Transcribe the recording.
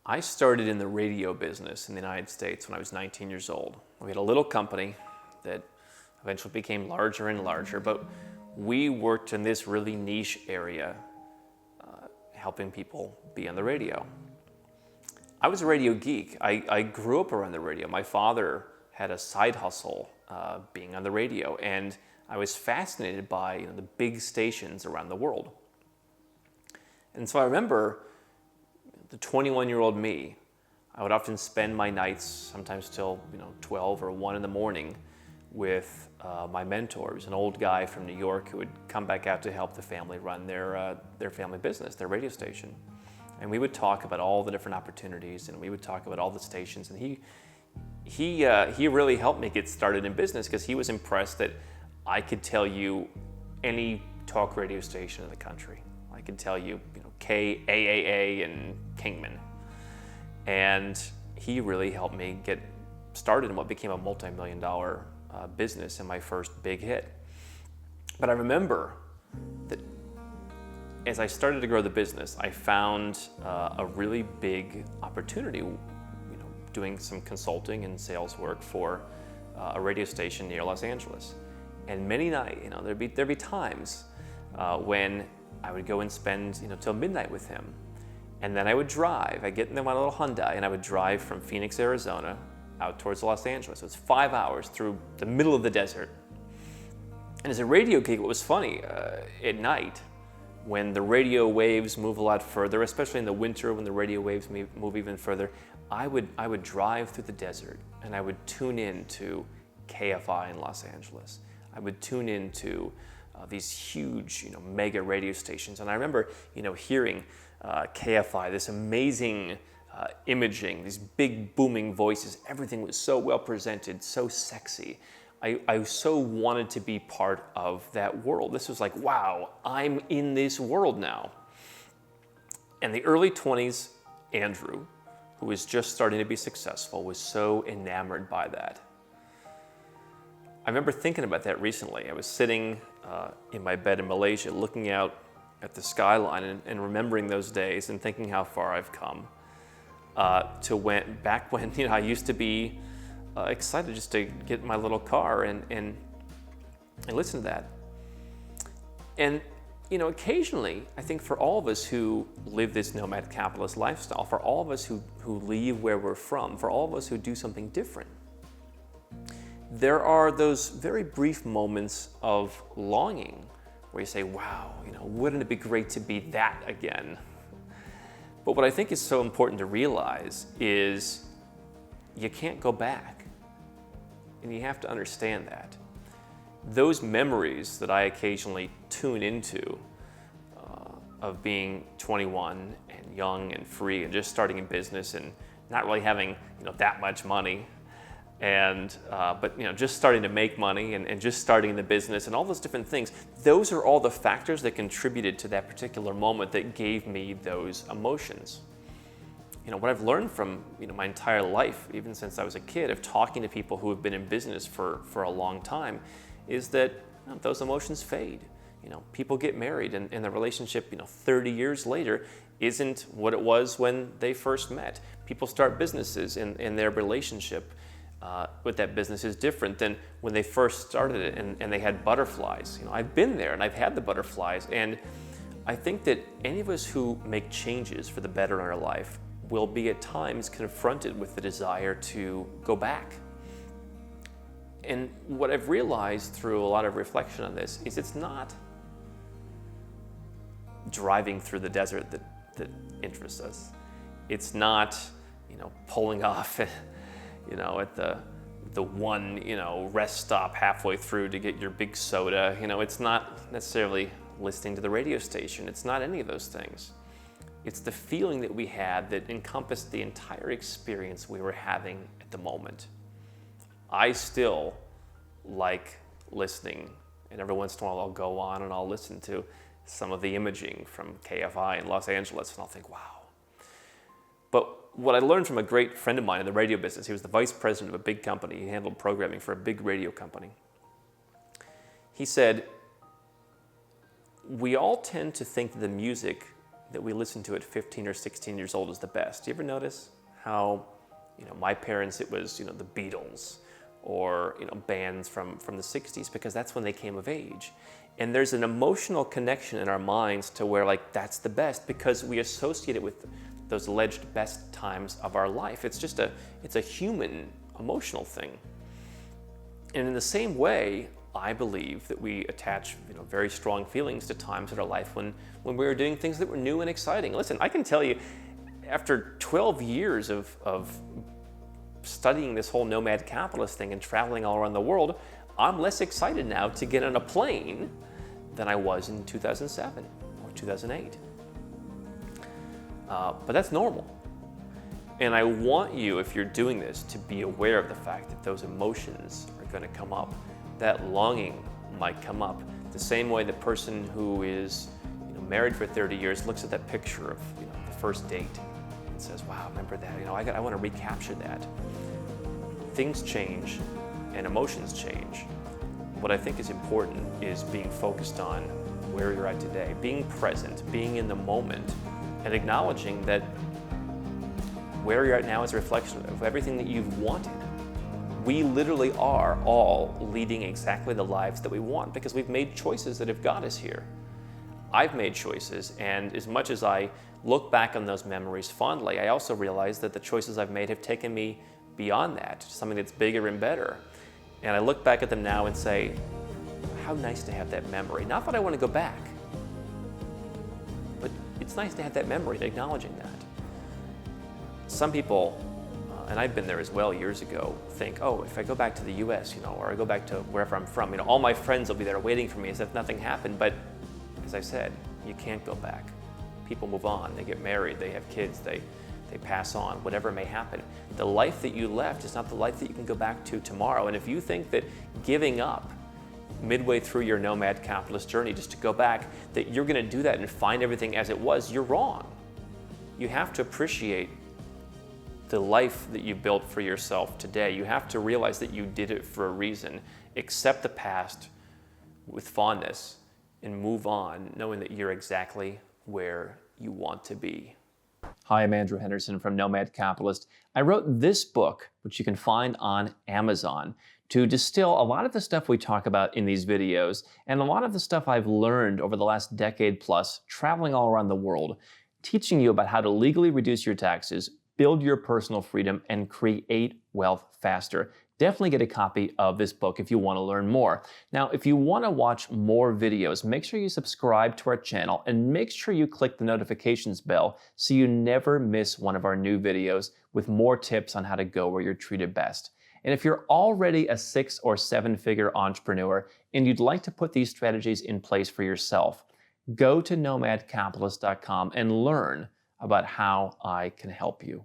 I started in the radio business in the United States when I was 19 years old. We had a little company that eventually became larger and larger, but we worked in this really niche area, helping people be on the radio. I was a radio geek. I grew up around the radio. My father had a side hustle being on the radio, and I was fascinated by the big stations around the world. And so I remember the 21-year-old me, I would often spend my nights, sometimes till 12 or 1 in the morning, with my mentor. He was an old guy from New York who would come back out to help the family run their family business, their radio station. And we would talk about all the different opportunities, and we would talk about all the stations. And he really helped me get started in business because he was impressed that I could tell you any talk radio station in the country. I could tell you, KAAA and Kingman. And he really helped me get started in what became a multi-million-dollar business and my first big hit. But I remember that as I started to grow the business, I found a really big opportunity, doing some consulting and sales work for a radio station near Los Angeles. And many nights, there'd be times when I would go and spend, till midnight with him. And then I would drive. I'd get in my little Hyundai and I would drive from Phoenix, Arizona out towards Los Angeles. So it's 5 hours through the middle of the desert. And as a radio geek, what was funny, at night, when the radio waves move a lot further, especially in the winter when the radio waves move even further, I would drive through the desert and I would tune in to KFI in Los Angeles. I would tune in to these huge, mega radio stations. And I remember, hearing KFI, this amazing imaging, these big booming voices. Everything was so well presented, so sexy. I so wanted to be part of that world. This was like, wow, I'm in this world now. And the early 20s, Andrew, who was just starting to be successful, was so enamored by that. I remember thinking about that recently. I was sitting in my bed in Malaysia looking out at the skyline and remembering those days and thinking how far I've come to back when I used to be excited just to get in my little car and listen to that. And occasionally, I think for all of us who live this nomad capitalist lifestyle, for all of us who leave where we're from, for all of us who do something different, there are those very brief moments of longing where you say, wow, wouldn't it be great to be that again? But what I think is so important to realize is you can't go back. And you have to understand that. Those memories that I occasionally tune into of being 21 and young and free and just starting in business and not really having that much money, and but just starting to make money and just starting the business and all those different things, those are all the factors that contributed to that particular moment that gave me those emotions. What I've learned from my entire life, even since I was a kid, of talking to people who have been in business for a long time, is that those emotions fade. People get married and the relationship 30 years later isn't what it was when they first met. People start businesses and their relationship with that business is different than when they first started it and they had butterflies. I've been there and I've had the butterflies, and I think that any of us who make changes for the better in our life will be at times confronted with the desire to go back. And what I've realized through a lot of reflection on this is it's not driving through the desert that interests us. It's not, pulling off at the one, rest stop halfway through to get your big soda. It's not necessarily listening to the radio station. It's not any of those things. It's the feeling that we had that encompassed the entire experience we were having at the moment. I still like listening, and every once in a while I'll go on and I'll listen to some of the imaging from KFI in Los Angeles, and I'll think, wow. But what I learned from a great friend of mine in the radio business, he was the vice president of a big company. He handled programming for a big radio company. He said, we all tend to think that the music that we listen to at 15 or 16 years old is the best. Do you ever notice how, my parents, it was, the Beatles or, bands from the 60s, because that's when they came of age. And there's an emotional connection in our minds to where, like, that's the best because we associate it with those alleged best times of our life. It's just it's a human emotional thing. And in the same way, I believe that we attach, very strong feelings to times in our life when we were doing things that were new and exciting. Listen, I can tell you, after 12 years of studying this whole nomad capitalist thing and traveling all around the world, I'm less excited now to get on a plane than I was in 2007 or 2008. But that's normal. And I want you, if you're doing this, to be aware of the fact that those emotions are going to come up. That longing might come up. The same way the person who is married for 30 years looks at that picture of the first date and says, wow, remember that? I want to recapture that. Things change and emotions change. What I think is important is being focused on where you're at today, being present, being in the moment, and acknowledging that where you're at now is a reflection of everything that you've wanted. We literally are all leading exactly the lives that we want because we've made choices that have got us here. I've made choices, and as much as I look back on those memories fondly, I also realize that the choices I've made have taken me beyond that, to something that's bigger and better. And I look back at them now and say, how nice to have that memory. Not that I want to go back, but it's nice to have that memory, acknowledging that. Some people, and I've been there as well years ago, think, oh, if I go back to the US, or I go back to wherever I'm from, all my friends will be there waiting for me as if nothing happened. But as I said, you can't go back. People move on, they get married, they have kids, they pass on, whatever may happen. The life that you left is not the life that you can go back to tomorrow. And if you think that giving up midway through your nomad capitalist journey just to go back, that you're going to do that and find everything as it was, you're wrong. You have to appreciate the life that you built for yourself today. You have to realize that you did it for a reason. Accept the past with fondness and move on, knowing that you're exactly where you want to be. Hi, I'm Andrew Henderson from Nomad Capitalist. I wrote this book, which you can find on Amazon, to distill a lot of the stuff we talk about in these videos and a lot of the stuff I've learned over the last decade plus traveling all around the world, teaching you about how to legally reduce your taxes, build your personal freedom, and create wealth faster. Definitely get a copy of this book if you want to learn more. Now, if you want to watch more videos, make sure you subscribe to our channel and make sure you click the notifications bell so you never miss one of our new videos with more tips on how to go where you're treated best. And if you're already a 6- or 7-figure entrepreneur and you'd like to put these strategies in place for yourself, go to nomadcapitalist.com and learn about how I can help you.